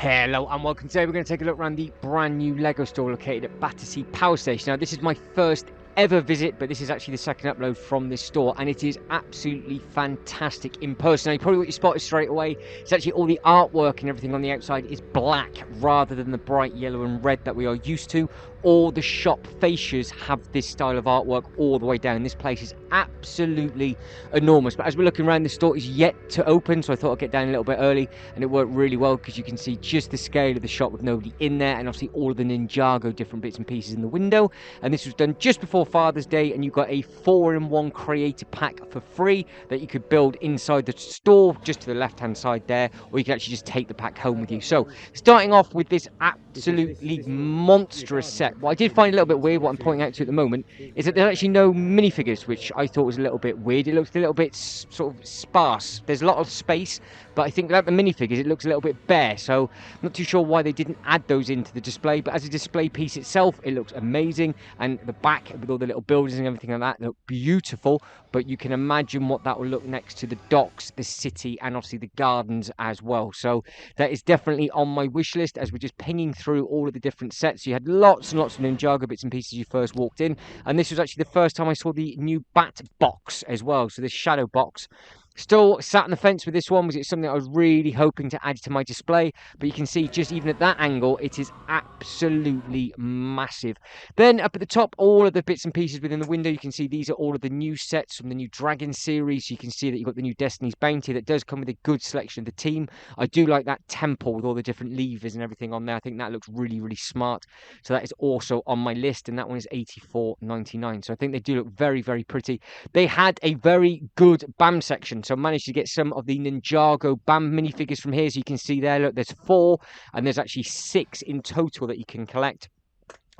Hello and welcome. Today we're going to take a look around the brand new Lego store located at Battersea Power Station. Now this is my first ever visit, but this is actually the second upload from this store, and it is absolutely fantastic in person. Now, probably what you spotted straight away is actually all the artwork and everything on the outside is black rather than the bright yellow and red that we are used to. All the shop fascias have this style of artwork all the way down. This place is absolutely enormous, but as we're looking around, the store is yet to open, so I thought I'd get down a little bit early, and it worked really well because you can see just the scale of the shop with nobody in there, and obviously all of the Ninjago different bits and pieces in the window. And this was done just before Father's Day, and you got a 4-in-1 creator pack for free that you could build inside the store just to the left hand side there, or you can actually just take the pack home with you. So starting off with this absolutely monstrous set, what I did find a little bit weird, what I'm pointing out to you at the moment, is that there's actually no minifigures, which I thought was a little bit weird. It looks a little bit sort of sparse. There's a lot of space, but I think without the minifigures it looks a little bit bare, so I'm not too sure why they didn't add those into the display. But as a display piece itself, it looks amazing, and the back with all the little buildings and everything like that look beautiful. But you can imagine what that will look next to the docks, the city, and obviously the gardens as well. So that is definitely on my wish list as we're just pinging through all of the different sets. You had lots and lots of Ninjago bits and pieces you first walked in, and this was actually the first time I saw the new Bat box as well, so this shadow box. Still sat on the fence with this one. Was it something I was really hoping to add to my display? But you can see just even at that angle, it is absolutely massive. Then up at the top, all of the bits and pieces within the window, you can see these are all of the new sets from the new Dragon series. You can see that you've got the new Destiny's Bounty that does come with a good selection of the team. I do like that temple with all the different levers and everything on there. I think that looks really, really smart. So that is also on my list, and that one is $84.99. So I think they do look very, very pretty. They had a very good BAM section. So I managed to get some of the Ninjago BAM minifigures from here. So you can see there, look, there's 4, and there's actually 6 in total that you can collect.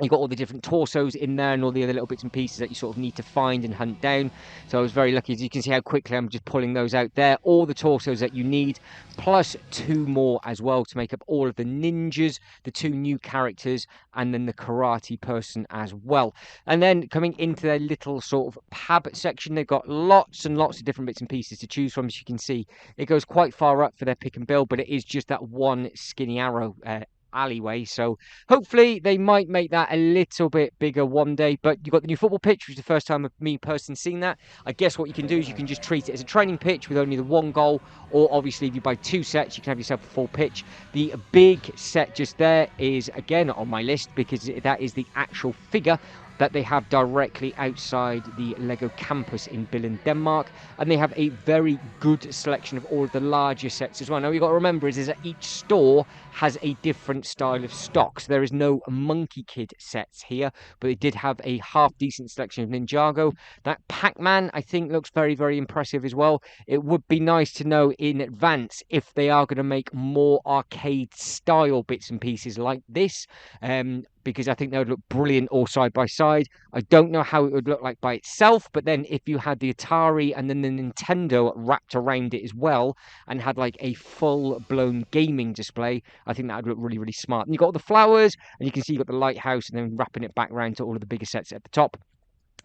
You've got all the different torsos in there and all the other little bits and pieces that you sort of need to find and hunt down. So I was very lucky. As you can see how quickly I'm just pulling those out there. All the torsos that you need, plus 2 more as well to make up all of the ninjas, the 2 new characters, and then the karate person as well. And then coming into their little sort of pab section, they've got lots and lots of different bits and pieces to choose from. As you can see, it goes quite far up for their pick and build, but it is just that one skinny arrow alleyway, so hopefully they might make that a little bit bigger one day. But you've got the new football pitch, which is the first time of me personally seeing that. I guess what you can do is you can just treat it as a training pitch with only the 1 goal, or obviously if you buy 2 sets you can have yourself a full pitch. The big set just there is again on my list because that is the actual figure that they have directly outside the Lego campus in Billund, Denmark, and they have a very good selection of all of the larger sets as well. Now, what you've got to remember is that each store has a different style of stock, so there is no Monkey Kid sets here, but they did have a half-decent selection of Ninjago. That Pac-Man, I think, looks very, very impressive as well. It would be nice to know in advance if they are going to make more arcade-style bits and pieces like this, because I think they would look brilliant all side by side. I don't know how it would look like by itself, but then if you had the Atari and then the Nintendo wrapped around it as well and had like a full-blown gaming display, I think that would look really, really smart. And you've got all the flowers, and you can see you've got the lighthouse, and then wrapping it back around to all of the bigger sets at the top.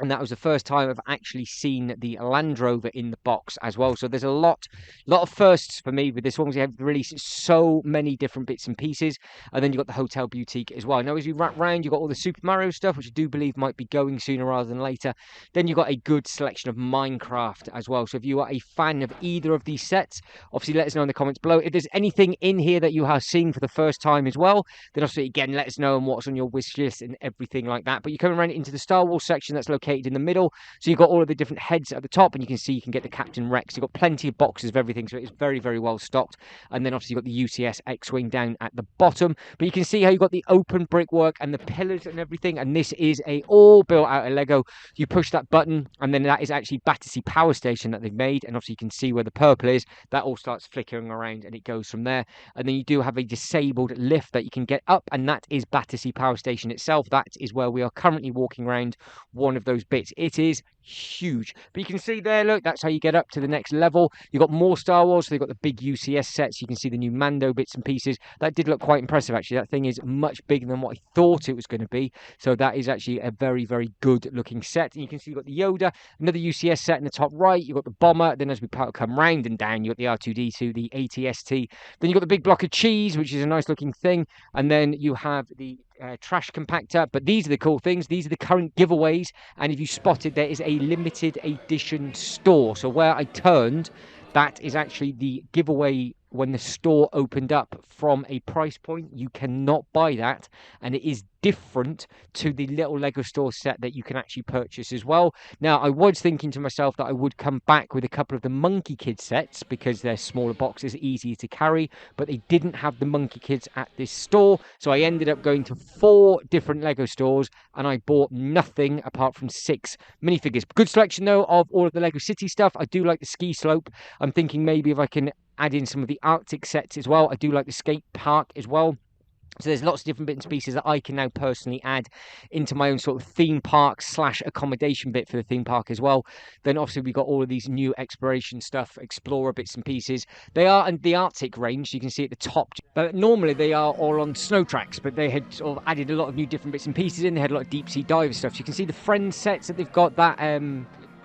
And that was the first time I've actually seen the Land Rover in the box as well. So there's a lot of firsts for me with this one, because they have released so many different bits and pieces. And then you've got the Hotel Boutique as well. Now, as you wrap round, you've got all the Super Mario stuff, which I do believe might be going sooner rather than later. Then you've got a good selection of Minecraft as well. So if you are a fan of either of these sets, obviously let us know in the comments below. If there's anything in here that you have seen for the first time as well, then obviously, again, let us know on what's on your wish list and everything like that. But you're coming around into the Star Wars section that's located in the middle, so you've got all of the different heads at the top, and you can see you can get the Captain Rex. You've got plenty of boxes of everything, so it's very, very well stocked. And then obviously you've got the UCS X-Wing down at the bottom, but you can see how you've got the open brickwork and the pillars and everything, and this is a all built out of Lego. You push that button, and then that is actually Battersea Power Station that they've made, and obviously you can see where the purple is. That all starts flickering around, and it goes from there. And then you do have a disabled lift that you can get up, and that is Battersea Power Station itself. That is where we are currently walking around, one of those bits. It is huge. But you can see there, look, that's how you get up to the next level. You've got more Star Wars, so they've got the big UCS sets. You can see the new Mando bits and pieces. That did look quite impressive, actually. That thing is much bigger than what I thought it was going to be. So that is actually a very, very good looking set. And you can see you've got the Yoda, another UCS set in the top right. You've got the bomber. Then as we come round and down, you've got the R2D2, the ATST. Then you've got the big block of cheese, which is a nice looking thing. And then you have the trash compactor. But these are the cool things. These are the current giveaways. And if you spotted, there is a limited edition store. So where I turned, that is actually the giveaway when the store opened up from a price point. You cannot buy that, and it is different to the little Lego store set that you can actually purchase as well. Now, I was thinking to myself that I would come back with a couple of the Monkey Kid sets because they're smaller boxes, easier to carry, but they didn't have the Monkey Kids at this store. So I ended up going to 4 different Lego stores, and I bought nothing apart from 6 minifigures. Good selection, though, of all of the Lego City stuff. I do like the ski slope. I'm thinking maybe if I can add in some of the Arctic sets as well. I do like the skate park as well. So there's lots of different bits and pieces that I can now personally add into my own sort of theme park / accommodation bit for the theme park as well. Then obviously we've got all of these new exploration stuff, explorer bits and pieces. They are in the Arctic range, you can see at the top. But normally they are all on snow tracks, but they had sort of added a lot of new different bits and pieces in. They had a lot of deep sea diver stuff. So you can see the Friends sets that they've got, that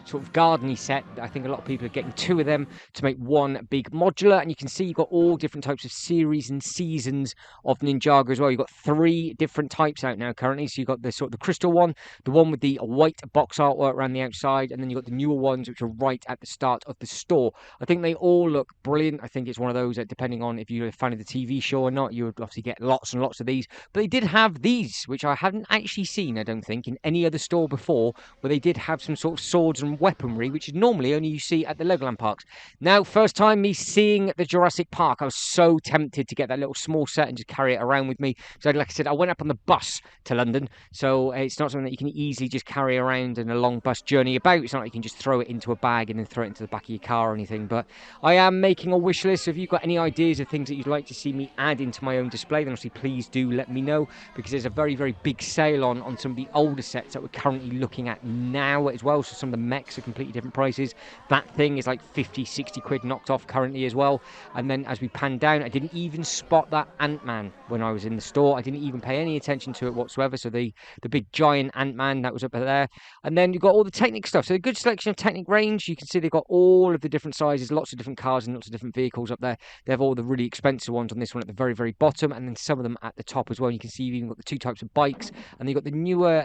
sort of garden-y set. I think a lot of people are getting 2 of them to make one big modular, and you can see you've got all different types of series and seasons of Ninjago as well. You've got 3 different types out now currently. So you've got the sort of the crystal one, the one with the white box artwork around the outside, and then you've got the newer ones which are right at the start of the store. I think they all look brilliant. I think it's one of those that, depending on if you're a fan of the TV show or not, you would obviously get lots and lots of these. But they did have these, which I hadn't actually seen, I don't think, in any other store before, where they did have some sort of swords and weaponry, which is normally only you see at the Legoland parks. Now, first time me seeing the Jurassic Park, I was so tempted to get that little small set and just carry it around with me. So like I said, I went up on the bus to London, so it's not something that you can easily just carry around in a long bus journey about. It's not like you can just throw it into a bag and then throw it into the back of your car or anything. But I am making a wish list. So if you've got any ideas of things that you'd like to see me add into my own display, then obviously please do let me know, because there's a very, very big sale on some of the older sets that we're currently looking at now as well. So some of the mechs are completely different prices. That thing is like 50, 60 quid knocked off currently as well. And then as we pan down, I didn't even spot that Ant-Man when I was in the store. I didn't even pay any attention to it whatsoever. So the big giant Ant-Man that was up there. And then you've got all the Technic stuff. So a good selection of Technic range. You can see they've got all of the different sizes, lots of different cars and lots of different vehicles up there. They have all the really expensive ones on this one at the very, very bottom, and then some of them at the top as well. And you can see you've even got the 2 types of bikes, and you've got the newer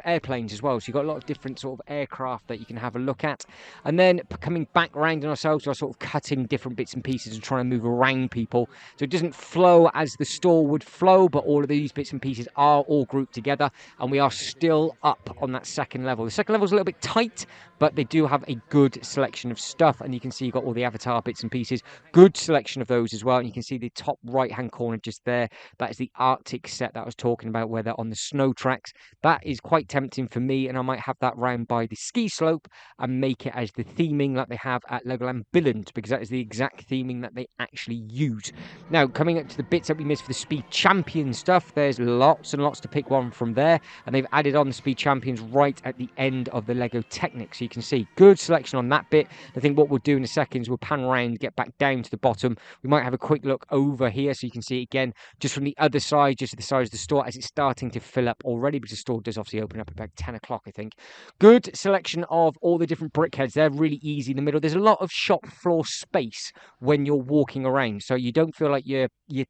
airplanes as well. So you've got a lot of different sort of aircraft that you can have a look at. And then coming back around on ourselves, we're sort of cutting different bits and pieces and trying to move around people. So it doesn't flow as the store would flow, but all of these bits and pieces are all grouped together, and we are still up on that second level. The second level is a little bit tight, but they do have a good selection of stuff, and you can see you've got all the Avatar bits and pieces. Good selection of those as well, and you can see the top right-hand corner just there. That is the Arctic set that I was talking about, where they're on the snow tracks. That is quite tempting for me, and I might have that round by the ski slope and make it as the theming like they have at Legoland Billund, because that is the exact theming that they actually use. Now, coming up to the bits that we missed for the Speed Champion stuff, there's lots and lots to pick one from there, and they've added on the Speed Champions right at the end of the Lego Technic, so you can see good selection on that bit. I think what we'll do in a second is we'll pan around, get back down to the bottom. We might have a quick look over here so you can see it again just from the other side, just to the side of the store, as it's starting to fill up already, because the store does obviously open up about 10 o'clock, I think. Good selection of all the different brickheads. They're really easy in the middle. There's a lot of shop floor space when you're walking around, so you don't feel like you're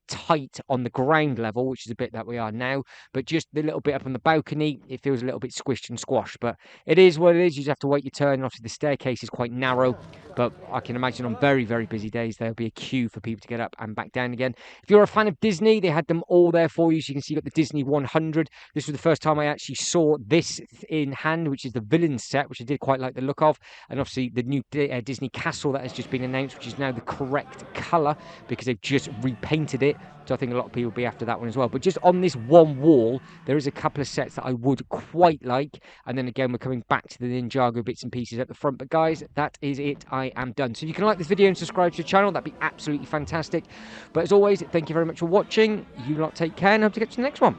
tight on the ground level, which is a bit that we are now, but just the little bit up on the balcony, it feels a little bit squished and squashed. But it is what it is. You just have to wait your turn. And obviously the staircase is quite narrow, but I can imagine on very, very busy days there'll be a queue for people to get up and back down again. If you're a fan of Disney, they had them all there for you. So you can see you've got the Disney 100. This was the first time I actually saw this in hand, which is the villain set, which I did quite like the look of. And obviously the new Disney Castle that has just been announced, which is now the correct colour because they've just repainted it. So I think a lot of people will be after that one as well. But just on this one wall, there is a couple of sets that I would quite like. And then again, we're coming back to the Ninjago bits and pieces at the front. But guys, that is it. I am done. So you can like this video and subscribe to the channel. That'd be absolutely fantastic. But as always, thank you very much for watching. You lot take care and hope to get to the next one.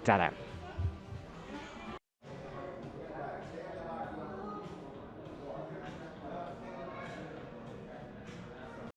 Ta-da.